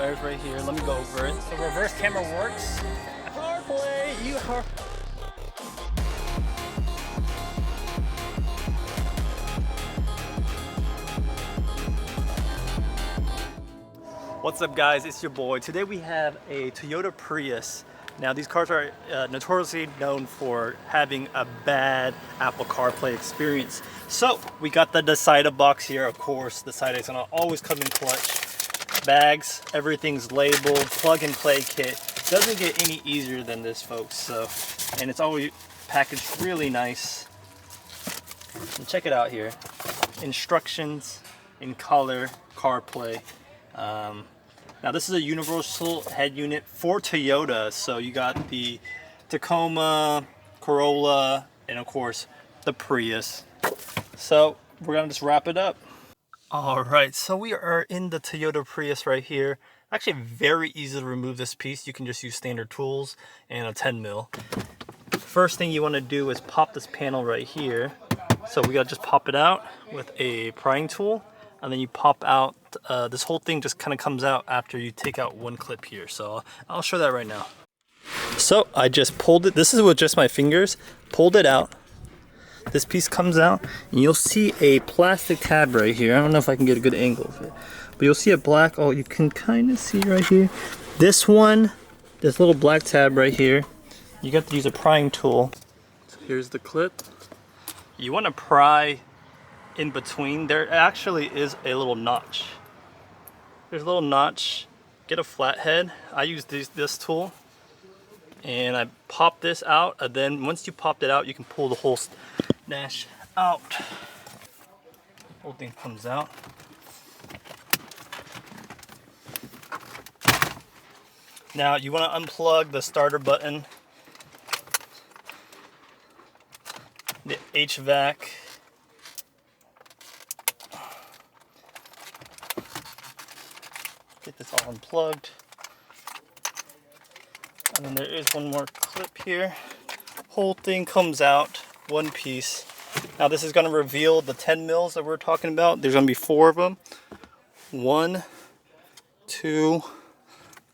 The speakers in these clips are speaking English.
wires right here. Let me go over it. The reverse camera works. Carplay, you are. What's up guys, it's your boy. Today we have a Toyota Prius. Now these cars are notoriously known for having a bad Apple CarPlay experience. So we got the Dasaita box here, of course. Dasaita is gonna always come in clutch. Bags, everything's labeled, plug and play kit. Doesn't get any easier than this, folks. So, and it's always packaged really nice. And check it out here. Instructions in color, CarPlay. Now this is a universal head unit for Toyota, so you got the Tacoma, Corolla, and of course the Prius. So we're gonna just wrap it up. All right, so we are in the Toyota Prius right here. Actually very easy to remove this piece. You can just use standard tools and a 10 mil. First thing you want to do is pop this panel right here. So we gotta just pop it out with a prying tool. And then you pop out, this whole thing just kind of comes out after you take out one clip here. So I'll show that right now. So I just pulled it, this is with just my fingers, pulled it out. This piece comes out and you'll see a plastic tab right here. I don't know if I can get a good angle of it, but you'll see a black, oh, you can kind of see right here. This one, this little black tab right here, you got to use a prying tool. So here's the clip. You want to pry in between. There actually is a little notch. There's a little notch. Get a flathead. I use this tool and I pop this out, and then once you popped it out you can pull the whole dash out. Whole thing comes out. Now you want to unplug the starter button, the HVAC. Get this all unplugged. And then there is one more clip here. Whole thing comes out, one piece. Now this is going to reveal the 10 mils that we're talking about. There's going to be 4 of them. 1, 2,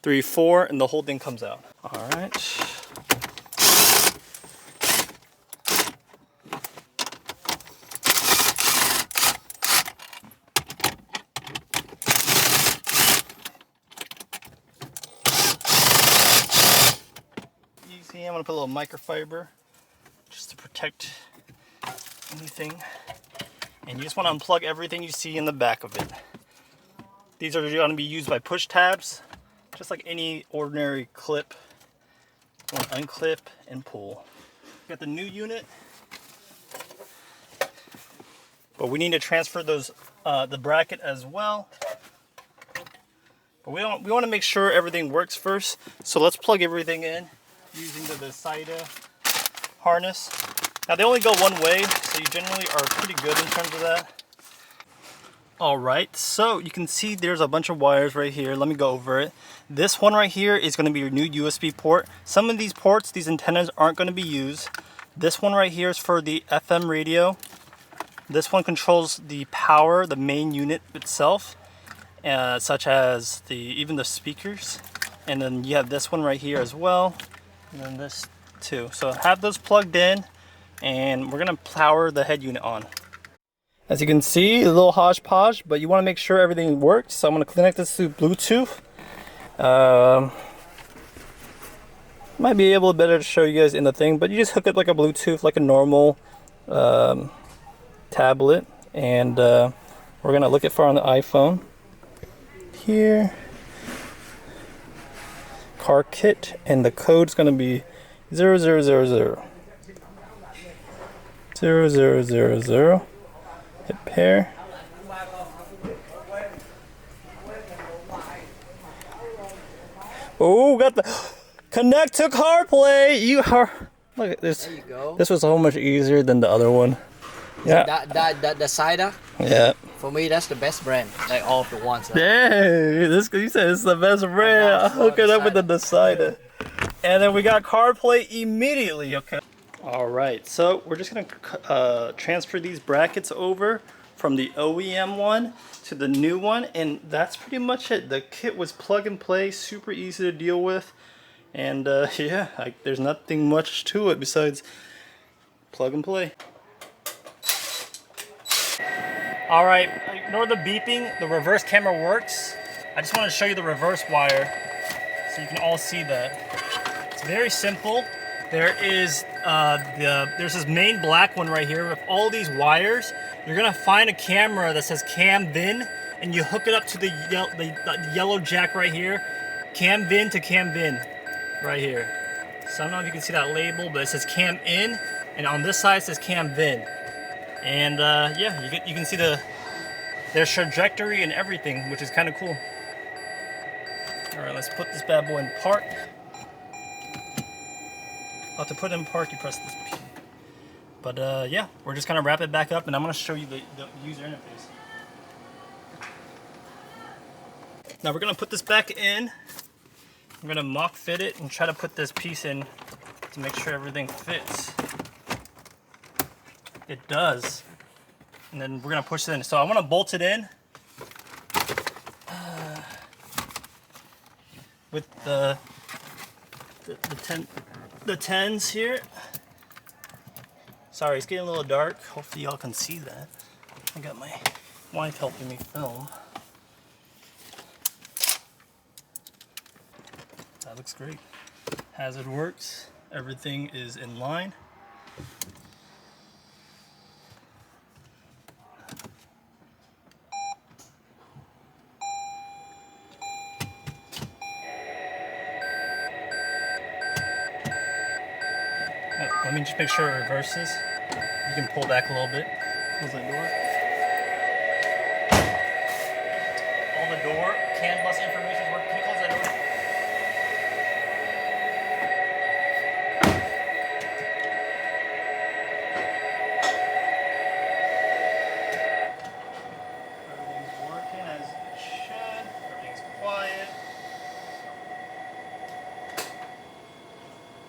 3, 4, and the whole thing comes out. All right. I'm gonna put a little microfiber just to protect anything, and you just want to unplug everything you see in the back of it. These are going to be used by push tabs, just like any ordinary clip. You want to unclip and pull. Got the new unit, but we need to transfer those the bracket as well. But we want to make sure everything works first. So let's plug everything in using the Dasaita harness. Now they only go one way, so you generally are pretty good in terms of that. All right, so you can see there's a bunch of wires right here. Let me go over it. This one right here is going to be your new USB port. Some of these ports, these antennas aren't going to be used. This one right here is for the FM radio. This one controls the power, the main unit itself, such as even the speakers. And then you have this one right here as well. And then this too. So have those plugged in, and we're gonna power the head unit on. As you can see, a little hodgepodge, but you want to make sure everything works. So I'm gonna connect this to Bluetooth. Might be able better to show you guys in the thing, but you just hook it like a Bluetooth, like a normal tablet, and we're gonna look it for on the iPhone. Here. Car kit, and the code's going to be 0000 0000. Hit pair. Oh, got the connect to CarPlay. You are, look at this. There you go. This was so much easier than the other one. Yeah. That Dasaita. Yeah. For me, that's the best brand. Like all of the ones. Dang, you said it's the best brand. I'll hook it up with the Dasaita. And then we got CarPlay immediately. Okay. All right, so we're just gonna transfer these brackets over from the OEM one to the new one, and that's pretty much it. The kit was plug and play, super easy to deal with, and yeah, there's nothing much to it besides plug and play. All right, ignore the beeping. The reverse camera works. I just want to show you the reverse wire so you can all see that. It's very simple. There is there's this main black one right here with all these wires. You're gonna find a camera that says cam VIN, and you hook it up to the yellow jack right here. Cam VIN to cam VIN right here. So I don't know if you can see that label, but it says cam in, and on this side it says cam VIN. And yeah, you can see their trajectory and everything, which is kind of cool. All right, let's put this bad boy in park. To put it in park, you press this P. But yeah, we're just gonna wrap it back up, and I'm gonna show you the user interface. Now we're gonna put this back in. I'm gonna mock fit it and try to put this piece in to make sure everything fits. It does. And then we're gonna push it in. So I wanna bolt it in with the 10s here. Sorry, it's getting a little dark. Hopefully y'all can see that. I got my wife helping me film. That looks great. Hazard works. Everything is in line. Let me just make sure it reverses. You can pull back a little bit. Close that door. All the door CAN bus information is working. Can you close that door? Everything's working as it should. Everything's quiet.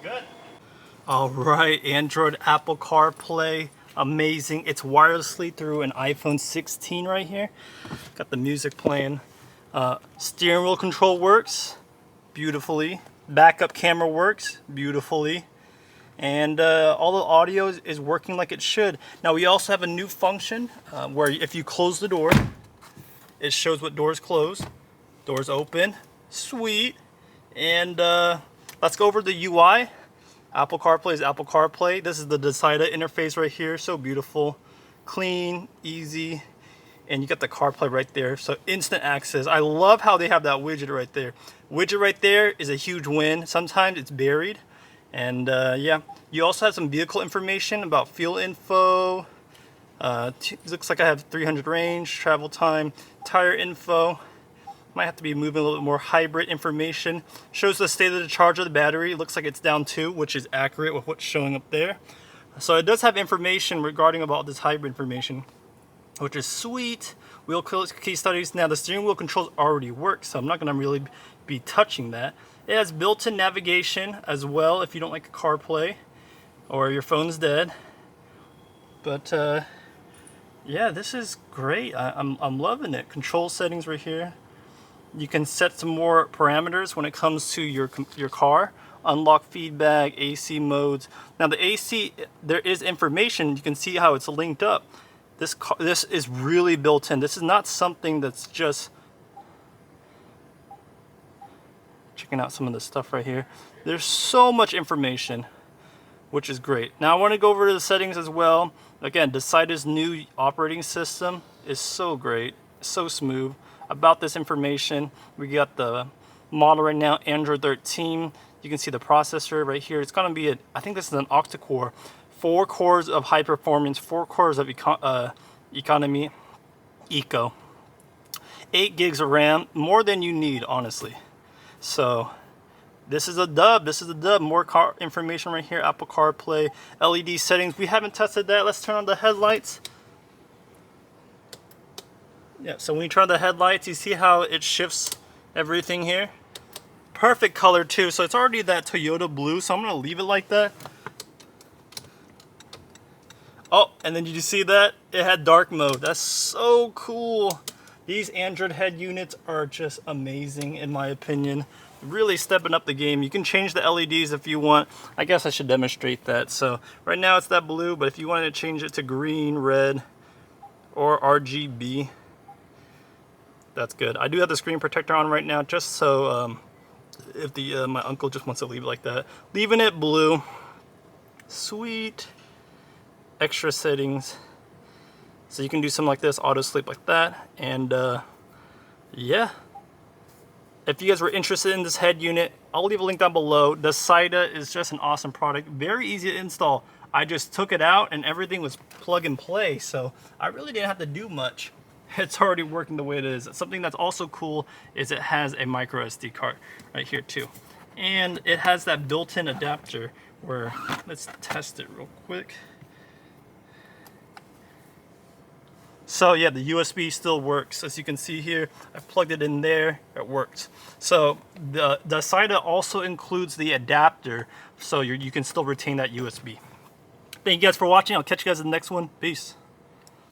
Good. All right, Android, Apple CarPlay, amazing. It's wirelessly through an iPhone 16 right here. Got the music playing. Steering wheel control works beautifully. Backup camera works beautifully. And all the audio is working like it should. Now we also have a new function where if you close the door, it shows what doors close. Doors open, sweet. And let's go over the UI. Apple CarPlay is Apple CarPlay. This is the Dasaita interface right here. So beautiful, clean, easy, and you got the CarPlay right there. So instant access. I love how they have that widget right there. Widget right there is a huge win. Sometimes it's buried. And yeah, you also have some vehicle information about fuel info. Looks like I have 300 range, travel time, tire info. Might have to be moving a little bit more. Hybrid information. Shows the state of the charge of the battery. It looks like it's down 2, which is accurate with what's showing up there. So it does have information regarding about this hybrid information, which is sweet. Wheel key studies. Now the steering wheel controls already work, so I'm not going to really be touching that. It has built-in navigation as well if you don't like CarPlay or your phone's dead. But yeah, this is great. I'm loving it. Control settings right here. You can set some more parameters when it comes to your car. Unlock feedback, AC modes. Now the AC, there is information. You can see how it's linked up. This is really built in. This is not something that's just checking out some of the stuff right here. There's so much information, which is great. Now I want to go over to the settings as well. Again, Dasaita's new operating system is so great, so smooth. About this information, we got the model right now, Android 13. You can see the processor right here. It's going to be I think this is an octa-core. 4 cores of high performance, 4 cores of economy, eco. 8 gigs of RAM, more than you need, honestly. So this is a dub. This is a dub. More car information right here. Apple CarPlay, LED settings. We haven't tested that. Let's turn on the headlights. Yeah, so when you turn on the headlights, you see how it shifts everything here. Perfect color too. So it's already that Toyota blue, so I'm gonna leave it like that. Oh, and then did you see that? It had dark mode. That's so cool. These Android head units are just amazing in my opinion. Really stepping up the game. You can change the LEDs if you want. I guess I should demonstrate that. So right now it's that blue, but if you wanted to change it to green, red, or RGB, that's good. I do have the screen protector on right now just so if my uncle just wants to leave it like that. Leaving it blue. Sweet. Extra settings. So you can do something like this, auto sleep like that. And yeah. If you guys were interested in this head unit, I'll leave a link down below. Dasaita is just an awesome product. Very easy to install. I just took it out and everything was plug and play. So I really didn't have to do much. It's already working the way it is. Something that's also cool is it has a micro SD card right here too. And it has that built-in adapter where, let's test it real quick. So yeah, the USB still works. As you can see here, I plugged it in there, it works. So the Dasaita also includes the adapter, so you can still retain that USB. Thank you guys for watching. I'll catch you guys in the next one. Peace.